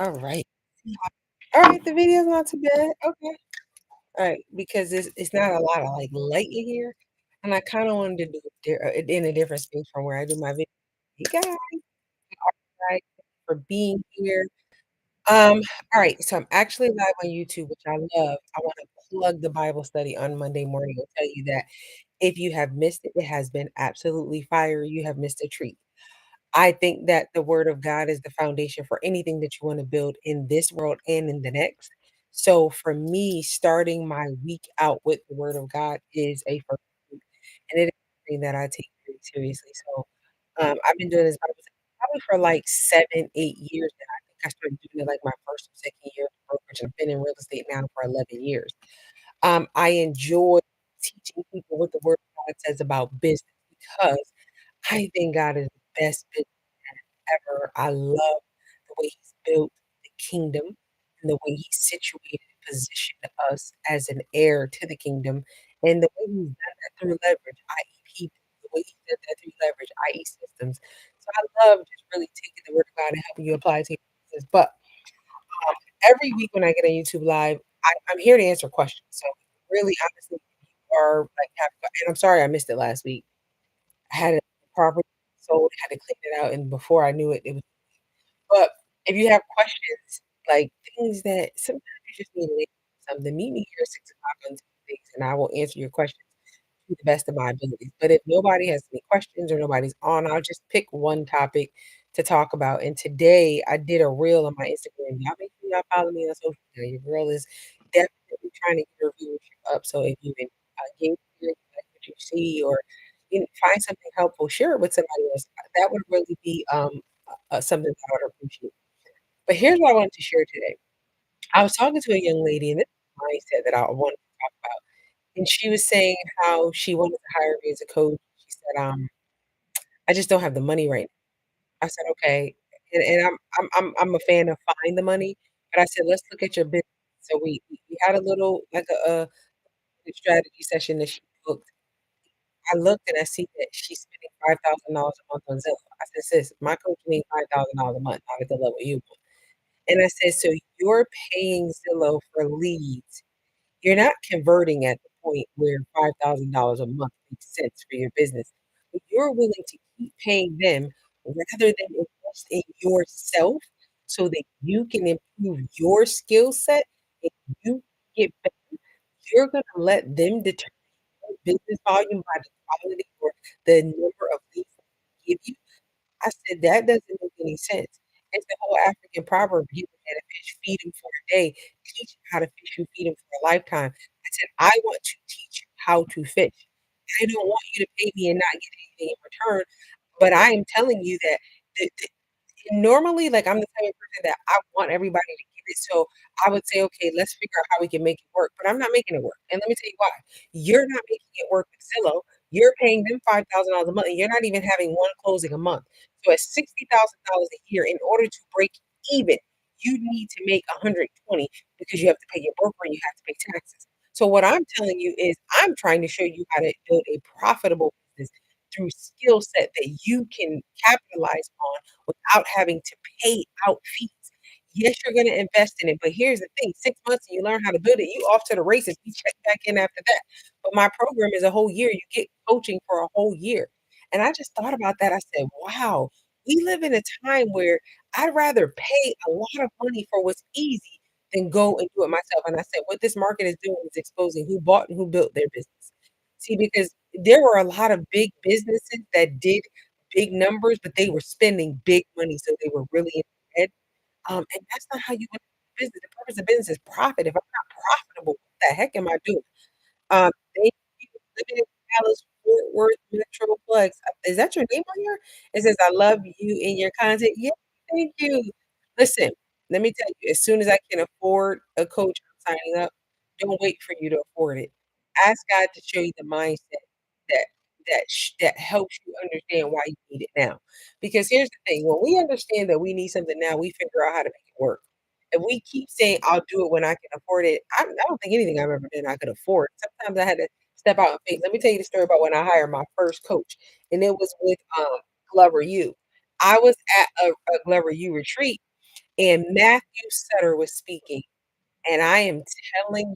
Alright. Alright, the video's not too bad. Okay. Alright, because it's not a lot of, like, light in here, and I kinda wanted to do it in a different space from where I do my video. Hey, guys, thank you for being here. Alright, so I'm actually live on YouTube, which I love. I wanna plug the Bible study on Monday morning and tell you that if you have missed it, it has been absolutely fire. You have missed a treat. I think that the word of God is the foundation for anything that you wanna build in this world and in the next. So, for me, starting my week out with the word of God is a first week, and it is something that I take very seriously. So, I've been doing this Bible study probably for, like, 7, 8 years now. I think I started doing it, like, my 1st or 2nd year of brokerage, and I've been in real estate now for 11 years. I enjoy teaching people what the word of God says about business because I think God is the best businessman ever. I love the way he's built the kingdom and the way he's situated and positioned us as an heir to the kingdom, and the way he's done that through leverage, i.e. people, the way he did that through leverage, i.e. systems. So I love just really taking the word of God and helping you apply it to your business. But every week when I get on YouTube Live, I'm here to answer questions. So really, honestly, if you are like, and I'm sorry I missed it last week. I had a property sold, had to clean it out, and before I knew it, it was. But if you have questions, like things that sometimes you just need to something, meet me here at 6 o'clock on Tuesdays, and I will answer your questions to the best of my abilities. But if nobody has any questions or nobody's on, I'll just pick one topic to talk about. And today I did a reel on my Instagram. Y'all make sure y'all follow me on social media. Your girl is definitely trying to get her viewership up. So if you engage here, you like what you see, or find something helpful, share it with somebody else. That would really be something that I would appreciate. But here's what I wanted to share today. I was talking to a young lady, and this is the mindset that I wanted to talk about. And she was saying how she wanted to hire me as a coach. She said, "I just don't have the money right now." I said, "Okay." And I'm a fan of find the money, but I said, "Let's look at your business." So we had a little like a strategy session that she booked. I looked and I see that she's spending $5,000 a month on Zillow. I said, "Sis, my coach needs $5,000 a month, not at the level you want." And I said, "So you're paying Zillow for leads. You're not converting at the point where $5,000 a month makes sense for your business, but you're willing to keep paying them rather than invest in yourself so that you can improve your skill set and you get better. You're gonna let them determine your business volume by the quality or the number of leads they give you." I said, "That doesn't make any sense." It's the whole African proverb, "Give a man a fish, feed him for a day, teach him how to fish and feed him for a lifetime." I said, "I want to teach you how to fish. I don't want you to pay me and not get anything in return, but I am telling you that the normally, like, I'm the type of person that I want everybody to get it, so I would say, "Okay, let's figure out how we can make it work," but I'm not making it work, and let me tell you why. You're not making it work with Zillow. You're paying them $5,000 a month, and you're not even having 1 closing a month. So at $60,000 a year, in order to break even, you need to make 120 because you have to pay your broker and you have to pay taxes. So what I'm telling you is I'm trying to show you how to build a profitable business through skill set that you can capitalize on without having to pay out fees. Yes, you're gonna invest in it, but here's the thing, 6 months and you learn how to build it, you off to the races, we check back in after that. But my program is a whole year, you get coaching for a whole year. And I just thought about that, I said, "Wow, we live in a time where I'd rather pay a lot of money for what's easy than go and do it myself." And I said, "What this market is doing is exposing who bought and who built their business." See, because there were a lot of big businesses that did big numbers, but they were spending big money, so they were really in debt. And that's not how you want business. The purpose of business is profit. If I'm not profitable, what the heck am I doing? Thank you. Living in Dallas, Fort Worth Metroplex. Is that your name on here? It says, "I love you in your content." Yeah, thank you. Listen, let me tell you, as soon as I can afford a coach, I'm signing up. Don't wait for you to afford it. Ask God to show you the mindset that that helps you understand why you need it now. Because here's the thing, when we understand that we need something now, we figure out how to make it work. If we keep saying, "I'll do it when I can afford it," I don't think anything I've ever done I could afford. Sometimes I had to step out in faith. Let me tell you the story about when I hired my first coach, and it was with, Glover U. I was at a Glover U retreat, and Matthew Sutter was speaking, and I am telling you,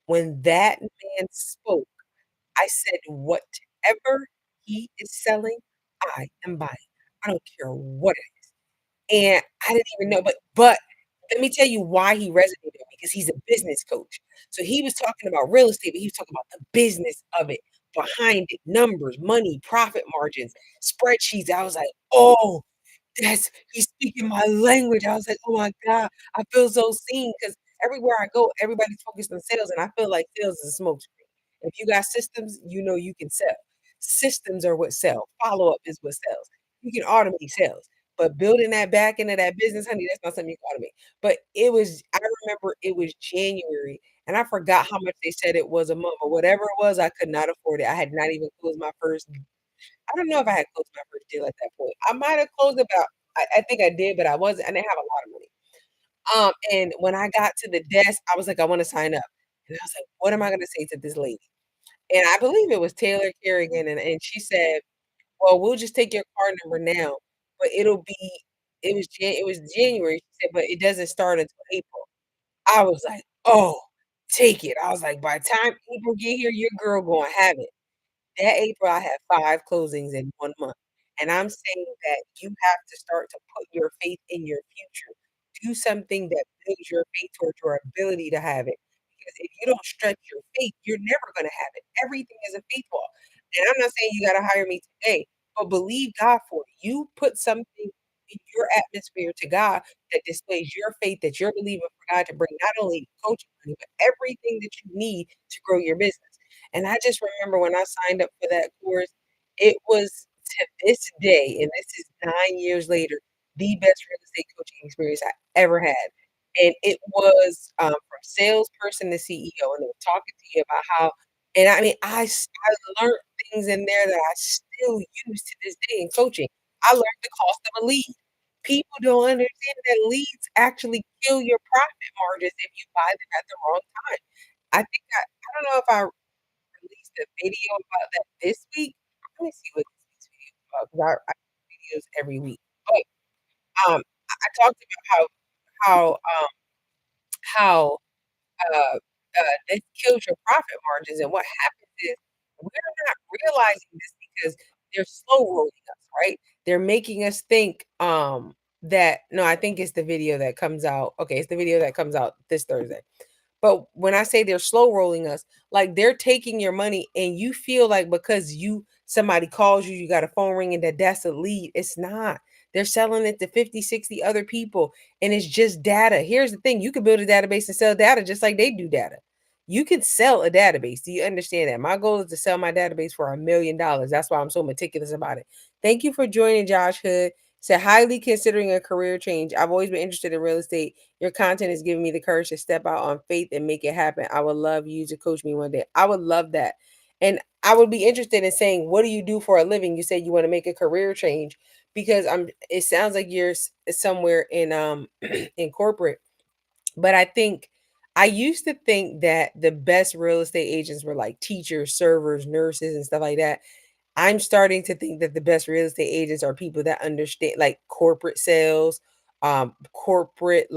when that man spoke, I said, "Whatever he is selling, I am buying. I don't care what it is." And I didn't even know, but let me tell you why he resonated, because he's a business coach. So he was talking about real estate, but he was talking about the business of it, behind it, numbers, money, profit margins, spreadsheets. I was like, "Oh, that's he's speaking my language." I was like, "Oh my god, I feel so seen." Because everywhere I go, everybody's focused on sales, and I feel like sales is a smokescreen. If you got systems, you know you can sell. Systems are what sell. Follow-up is what sells. You can automate sales, but building that back into that business, honey, that's not something you can automate. But I remember it was January, and I forgot how much they said it was a month, but whatever it was, I could not afford it. I had not even closed my first I don't know if I had closed my first deal at that point. I might have closed about I think I did, but I didn't have a lot of money. And when I got to the desk, I was like, "I wanna sign up." And I was like, "What am I gonna say to this lady?" And I believe it was Taylor Kerrigan, and she said, "Well, we'll just take your card number now, but it was January." She said, "But it doesn't start until April." I was like, "Oh, take it." I was like, "By the time April get here, your girl gonna have it." That April, I had 5 closings in 1 month, and I'm saying that you have to start to put your faith in your future. Do something that builds your faith towards your ability to have it, because if you don't stretch your faith, you're never gonna have it. Everything is a faith walk, and I'm not saying you gotta hire me today, but believe God for it. You put something in your atmosphere to God that displays your faith, that you're believing for God to bring not only coaching money, but everything that you need to grow your business. And I just remember when I signed up for that course, it was to this day, and this is 9 years later, the best real estate coaching experience I ever had. And it was, from salesperson to CEO, and they were talking to you about how and I mean, I learned things in there that I still use to this day in coaching. I learned the cost of a lead. People don't understand that leads actually kill your profit margins if you buy them at the wrong time. I don't know if I released a video about that this week. Let me see what this week's video is about, 'cause I do videos every week. But, I talked about how, this kills your profit margins, and what happens is we're not realizing this because they're slow rolling us, right? They're making us think, that no, I think it's the video that comes out okay, it's the video that comes out this Thursday. But when I say they're slow rolling us, like they're taking your money and you feel like because somebody calls you, you got a phone ring and that's a lead. It's not. They're selling it to 50, 60 other people and it's just data. Here's the thing, you can build a database and sell data just like they do data. You can sell a database. Do you understand that? My goal is to sell my database for $1 million. That's why I'm so meticulous about it. Thank you for joining Josh Hood. Said highly considering a career change. I've always been interested in real estate. Your content is giving me the courage to step out on faith and make it happen. I would love you to coach me one day. I would love that. And I would be interested in saying, what do you do for a living? You said you want to make a career change because it sounds like you're somewhere in in corporate. But I used to think that the best real estate agents were like teachers, servers, nurses, and stuff like that. I'm starting to think that the best real estate agents are people that understand like corporate sales, corporate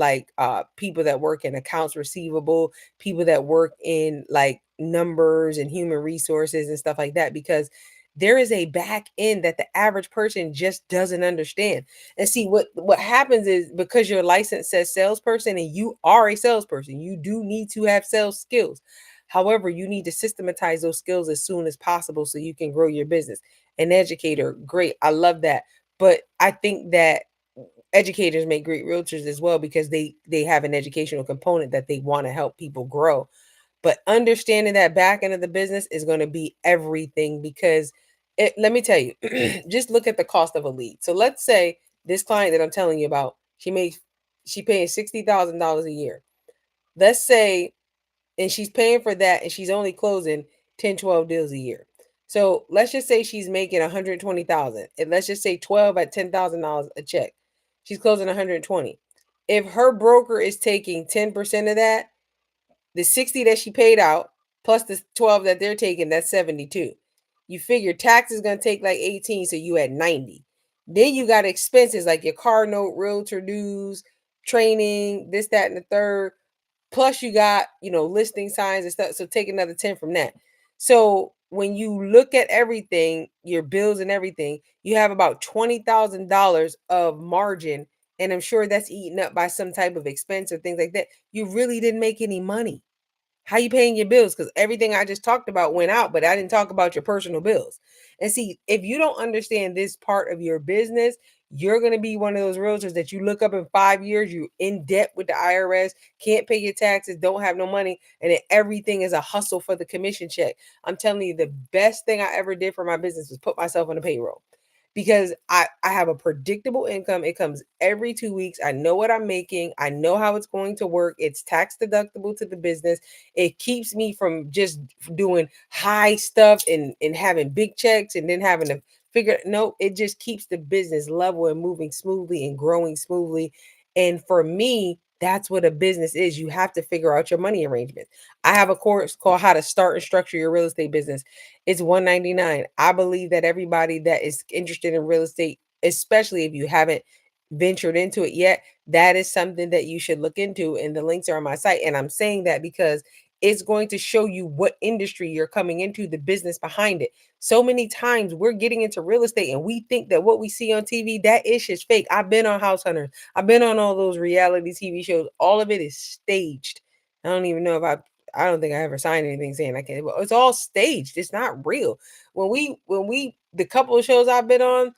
people that work in accounts receivable, people that work in like numbers and human resources and stuff like that because there is a back end that the average person just doesn't understand. And see what happens is because your license says salesperson and you are a salesperson, you do need to have sales skills. However, you need to systematize those skills as soon as possible so you can grow your business. An educator, great. I love that. But I think that educators make great realtors as well because they have an educational component that they want to help people grow. But understanding that back end of the business is going to be everything because let me tell you, just look at the cost of a lead. So let's say this client that I'm telling you about, she paying $60,000 a year. Let's say and she's paying for that and she's only closing 10, 12 deals a year. So let's just say she's making 120,000 and let's just say 12 at $10,000 a check. She's closing 120. If her broker is taking 10% of that, the 60 that she paid out plus the 12 that they're taking, that's 72. You figure tax is going to take like 18, so you at 90. Then you got expenses like your car note, realtor dues, training, this, that, and the third. Plus you got, listing signs and stuff. So take another 10 from that. So when you look at everything, your bills and everything, you have about $20,000 of margin. And I'm sure that's eaten up by some type of expense or things like that. You really didn't make any money. How you paying your bills? Because everything I just talked about went out, but I didn't talk about your personal bills. And see, if you don't understand this part of your business, you're going to be one of those realtors that you look up in 5 years, you in debt with the IRS, can't pay your taxes, don't have no money, and then everything is a hustle for the commission check. I'm telling you, the best thing I ever did for my business was put myself on the payroll because I have a predictable income. It comes every 2 weeks. I know what I'm making. I know how it's going to work. It's tax deductible to the business. It keeps me from just doing high stuff and having big checks and then having to figure no, it just keeps the business level and moving smoothly and growing smoothly. And for me, that's what a business is. You have to figure out your money arrangement. I have a course called How to Start and Structure Your Real Estate Business. It's 199. I believe that everybody that is interested in real estate, especially if you haven't ventured into it yet, that is something that you should look into. And the links are on my site. And I'm saying that because it's going to show you what industry you're coming into, the business behind it. So many times we're getting into real estate and we think that what we see on TV, that ish is fake. I've been on House Hunters. I've been on all those reality TV shows. All of it is staged. I don't even know if I don't think I ever signed anything saying I can't. But it's all staged. It's not real. When we the couple of shows I've been on,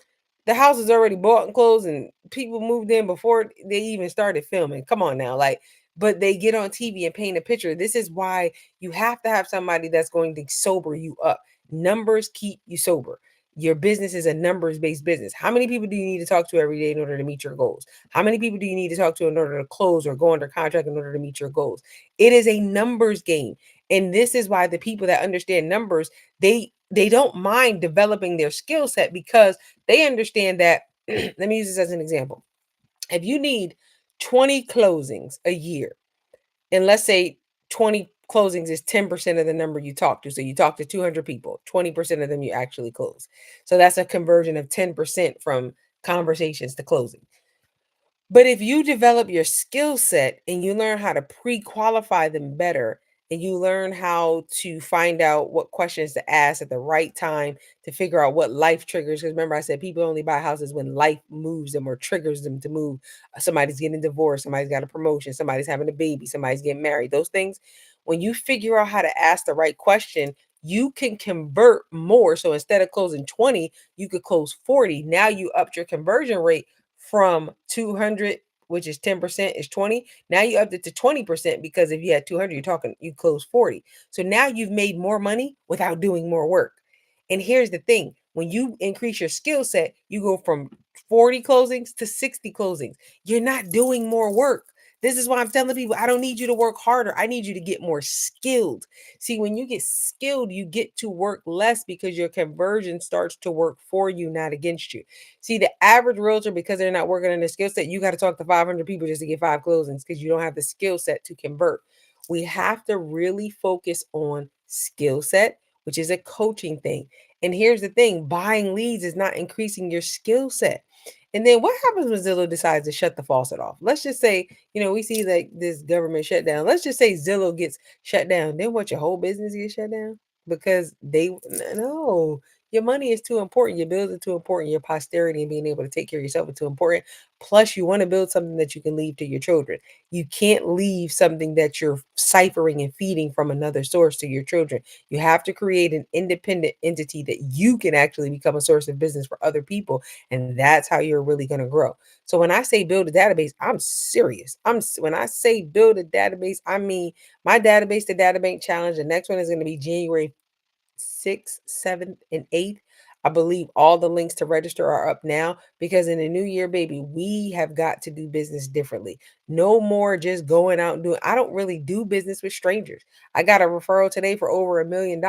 the house is already bought and closed, and people moved in before they even started filming. Come on now, like, but they get on TV and paint a picture. This is why you have to have somebody that's going to sober you up. Numbers keep you sober. Your business is a numbers based business. How many people do you need to talk to every day in order to meet your goals? How many people do you need to talk to in order to close or go under contract in order to meet your goals? It is a numbers game. And this is why the people that understand numbers, they don't mind developing their skill set because they understand that let me use this as an example. If you need 20 closings a year, and let's say 20 closings is 10% of the number you talk to. So you talk to 200 people, 20% of them you actually close. So that's a conversion of 10% from conversations to closing. But if you develop your skill set and you learn how to pre-qualify them better and you learn how to find out what questions to ask at the right time to figure out what life triggers, because remember I said people only buy houses when life moves them or triggers them to move. Somebody's getting divorced, somebody's got a promotion, somebody's having a baby, somebody's getting married. Those things, when you figure out how to ask the right question, you can convert more. So instead of closing 20, you could close 40. Now you upped your conversion rate from 200, which is 10% is 20. Now you upped it to 20% because if you had 200, you close 40. So now you've made more money without doing more work. And here's the thing, when you increase your skill set, you go from 40 closings to 60 closings. You're not doing more work. This is why I'm telling people I don't need you to work harder. I need you to get more skilled. See, when you get skilled, you get to work less because your conversion starts to work for you, not against you. See, the average realtor, because they're not working on their skill set, you got to talk to 500 people just to get five closings because you don't have the skill set to convert. We have to really focus on skill set, which is a coaching thing. And here's the thing, buying leads is not increasing your skill set. And then what happens when Zillow decides to shut the faucet off? Let's just say, we see like this government shutdown. Let's just say Zillow gets shut down. Then what, your whole business gets shut down? Because no, your money is too important. Your bills are too important. Your posterity and being able to take care of yourself is too important. Plus, you want to build something that you can leave to your children. You can't leave something that you're ciphering and feeding from another source to your children. You have to create an independent entity that you can actually become a source of business for other people. And that's how you're really going to grow. So when I say build a database, I'm serious. When I say build a database, I mean my database, the Data Bank Challenge. The next one is going to be January 6th, 7th, and 8th. I believe all the links to register are up now because in the new year, baby, we have got to do business differently. No more just going out and doing. I don't really do business with strangers. I got a referral today for over $1 million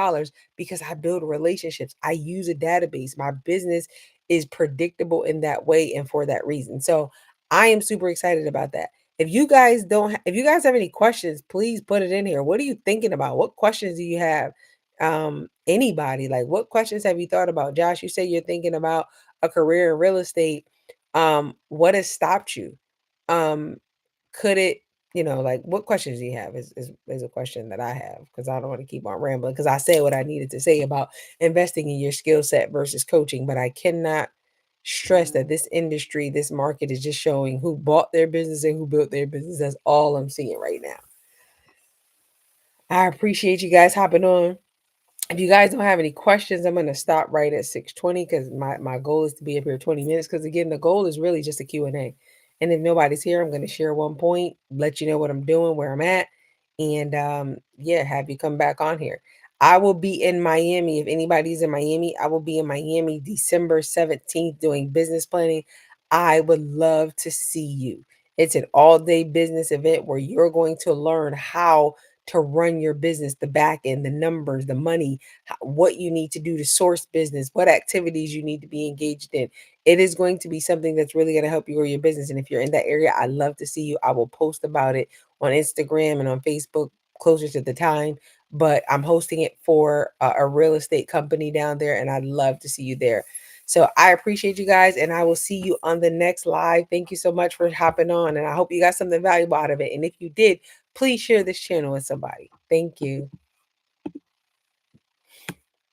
because I build relationships. I use a database. My business is predictable in that way and for that reason. So I am super excited about that. If you guys have any questions, please put it in here. What are you thinking about? What questions do you have? Anybody, like, what questions have you thought about? Josh, you say you're thinking about a career in real estate. What has stopped you? um Could it, like, what questions do you have is a question that I have, because I don't want to keep on rambling, because I said what I needed to say about investing in your skill set versus coaching, but I cannot stress that this industry, this market is just showing who bought their business and who built their business. That's all I'm seeing right now. I appreciate you guys hopping on. If you guys don't have any questions, I'm going to stop right at 6:20, because my goal is to be up here 20 minutes. Because again, the goal is really just a Q&A. And if nobody's here, I'm going to share one point, let you know what I'm doing, where I'm at, and yeah, have you come back on here. I will be in Miami. If anybody's in Miami, I will be in Miami December 17th doing business planning. I would love to see you. It's an all-day business event where you're going to learn how to run your business, the back end, the numbers, the money, what you need to do to source business, what activities you need to be engaged in. It is going to be something that's really going to help you grow your business. And if you're in that area, I'd love to see you. I will post about it on Instagram and on Facebook closer to the time. But I'm hosting it for a real estate company down there, and I'd love to see you there. So I appreciate you guys, and I will see you on the next live. Thank you so much for hopping on, and I hope you got something valuable out of it. And if you did, please share this channel with somebody. Thank you.